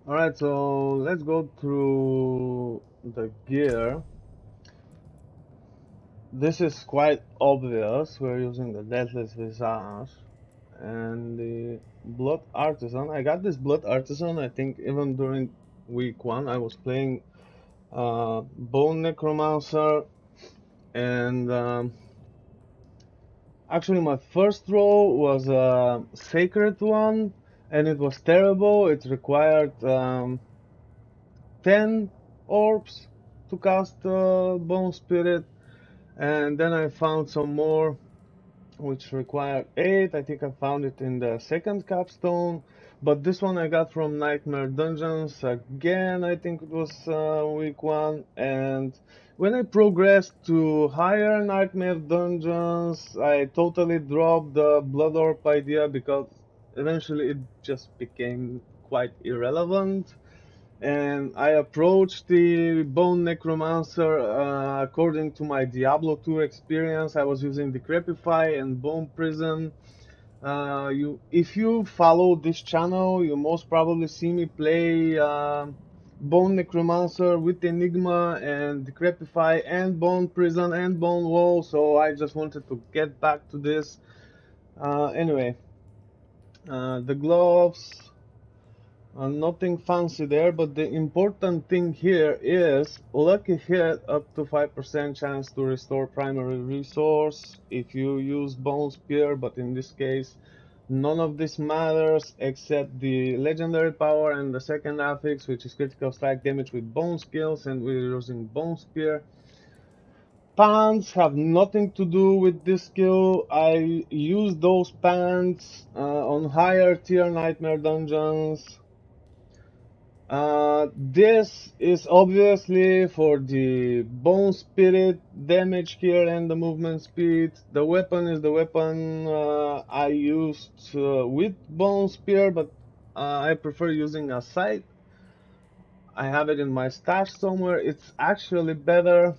Alright, so let's go through the gear. This is quite obvious. We're using the Deathless Visage and the Blood Artisan. I got this Blood Artisan, I think even during week 1 I was playing Bone Necromancer, and actually my first roll was a Sacred one, and it was terrible. It required 10 orbs to cast Bone Spirit, and then I found some more which required 8. I think I found it in the second capstone, but this one I got from Nightmare Dungeons again. I think it was week 1, and when I progressed to higher Nightmare Dungeons, I totally dropped the Blood Orb idea because eventually it just became quite irrelevant, and I approached the Bone Necromancer according to my Diablo 2 experience. I was using Decrepify and Bone Prison. If you follow this channel, you most probably see me play Bone Necromancer with Enigma and Decrepify and Bone Prison and Bone Wall, so I just wanted to get back to this. Anyway, the gloves. Nothing fancy there, but the important thing here is lucky hit up to 5% chance to restore primary resource if you use Bone Spear, but in this case none of this matters except the legendary power and the second affix, which is critical strike damage with bone skills, and we're using Bone Spear. Pants have nothing to do with this skill. I use those pants on higher tier nightmare dungeons. This is obviously for the bone spirit damage here and the movement speed. The weapon is the weapon I used with bone spear, but I prefer using a sight. I have it in my stash somewhere. It's actually better.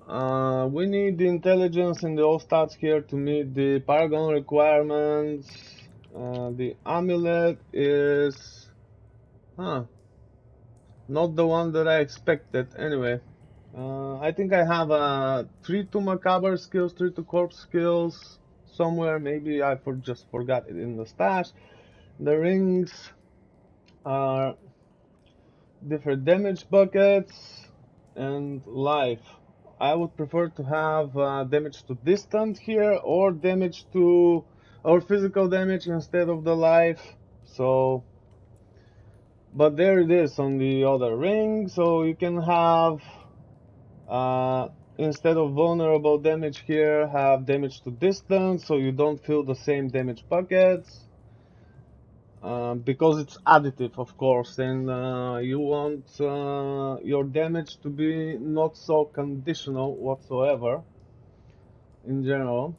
We need the intelligence and the all stats here to meet the paragon requirements. The amulet is... Huh. Not the one that I expected. Anyway, I think I have 3 to macabre skills, 3 to corpse skills somewhere. Maybe I just forgot it in the stash. The rings are different damage buckets and life. I would prefer to have damage to distant here, or damage to, or physical damage instead of the life. So but there it is on the other ring, so you can have instead of vulnerable damage here, have damage to distance, so you don't feel the same damage buckets, because it's additive, of course, and you want your damage to be not so conditional whatsoever in general.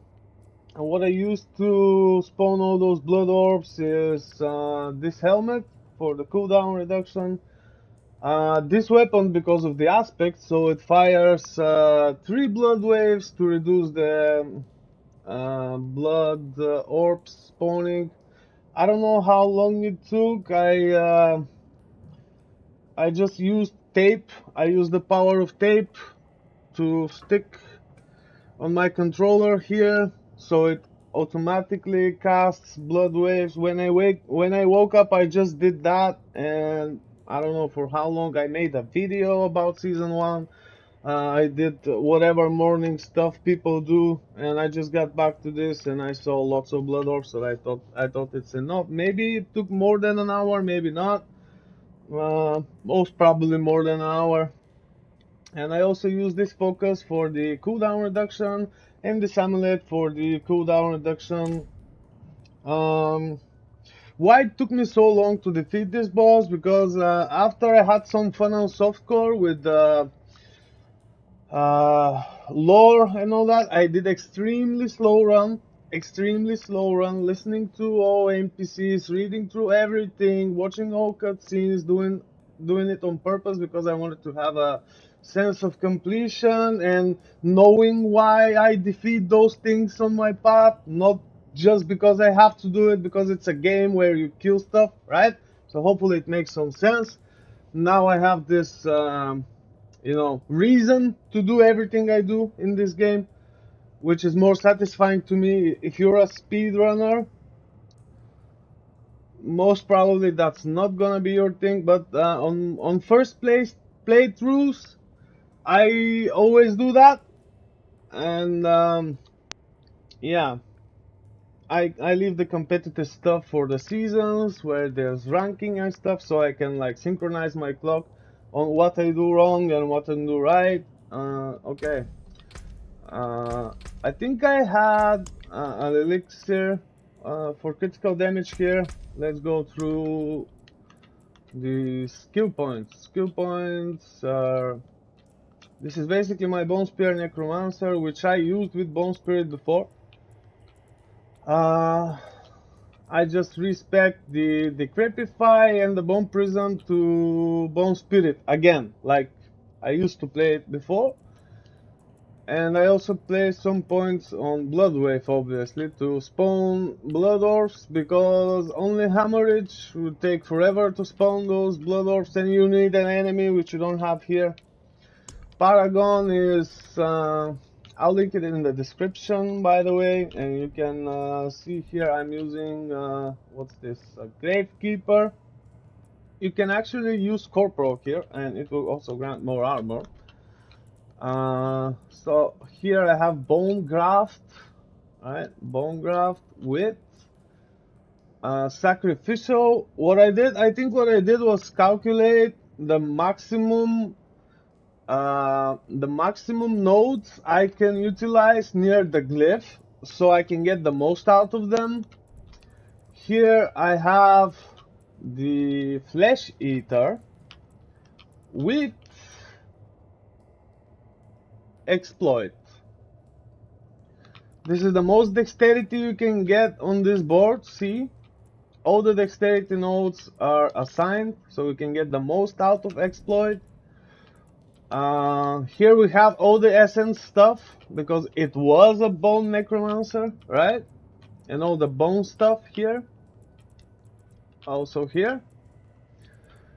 And what I used to spawn all those blood orbs is this helmet for the cooldown reduction. This weapon, because of the aspect, so it fires 3 blood waves to reduce the blood orbs spawning. I don't know how long it took. I just used tape. I used the power of tape to stick on my controller here, so it automatically casts blood waves. When I woke up, I just did that, and I don't know for how long. I made a video about season 1. I did whatever morning stuff people do, and I just got back to this, and I saw lots of blood orbs, so I thought it's enough. Maybe it took more than an hour, maybe not. Most probably more than an hour. And I also use this focus for the cooldown reduction and this amulet for the cooldown reduction. Why it took me so long to defeat this boss? Because after I had some fun on softcore with lore and all that, I did extremely slow run, listening to all NPCs, reading through everything, watching all cutscenes, doing it on purpose because I wanted to have a sense of completion and knowing why I defeat those things on my path, not just because I have to do it, because it's a game where you kill stuff, right? So hopefully it makes some sense. Now I have this, reason to do everything I do in this game, which is more satisfying to me. If you're a speedrunner, most probably that's not gonna be your thing, but on first place playthroughs, I always do that, and yeah, I leave the competitive stuff for the seasons where there's ranking and stuff, so I can like synchronize my clock on what I do wrong and what I do right. Okay. I think I had an elixir for critical damage here. Let's go through the skill points. Skill points are... This is basically my Bone Spear Necromancer, which I used with Bone Spirit before. I just respect the Decrepify and the Bone Prison to Bone Spirit again, like I used to play it before. And I also play some points on Bloodwave, obviously, to spawn Blood Orbs, because only Hammerage would take forever to spawn those Blood Orbs, and you need an enemy, which you don't have here. Paragon is... I'll link it in the description, by the way, and you can see here I'm using... what's this? A Gravekeeper. You can actually use Corporal here, and it will also grant more armor. So here I have Bone Graft, right? Bone Graft with Sacrificial. I think what I did was calculate the maximum nodes I can utilize near the glyph, so I can get the most out of them. Here I have the Flesh Eater with Exploit. This is the most dexterity you can get on this board. See, all the dexterity nodes are assigned, so we can get the most out of Exploit. Here we have all the essence stuff, because it was a Bone Necromancer, right? And all the bone stuff here. Also here.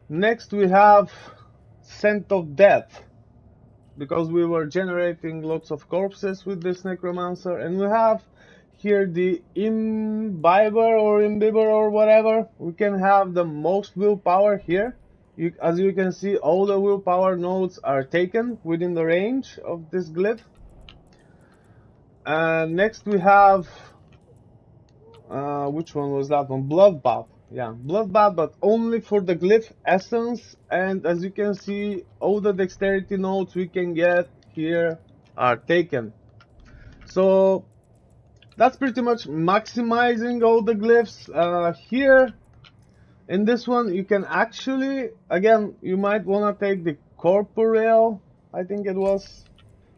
Next we have Scent of Death, because we were generating lots of corpses with this Necromancer. And we have here the Imbiber or whatever. We can have the most willpower here. As you can see, all the willpower nodes are taken within the range of this glyph. And next we have... which one was that one? Bloodbath. Yeah, Bloodbath, but only for the glyph essence. And as you can see, all the dexterity nodes we can get here are taken. So that's pretty much maximizing all the glyphs. Here in this one you can actually, again, you might want to take the Corporeal, I think it was,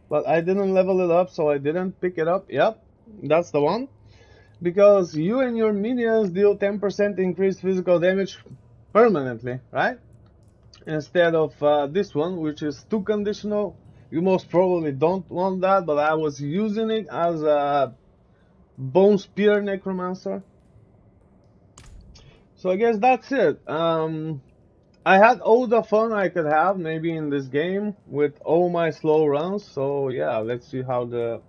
but I didn't level it up, so I didn't pick it up. Yep, that's the one. Because you and your minions deal 10% increased physical damage permanently, right? Instead of this one, which is 2 conditional. You most probably don't want that, but I was using it as a Bone Spear Necromancer. So I guess that's it. I had all the fun I could have maybe in this game with all my slow runs. So yeah, let's see how the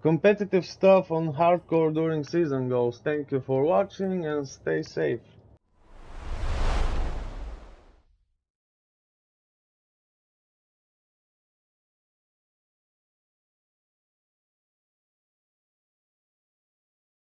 competitive stuff on hardcore during season goes. Thank you for watching and stay safe.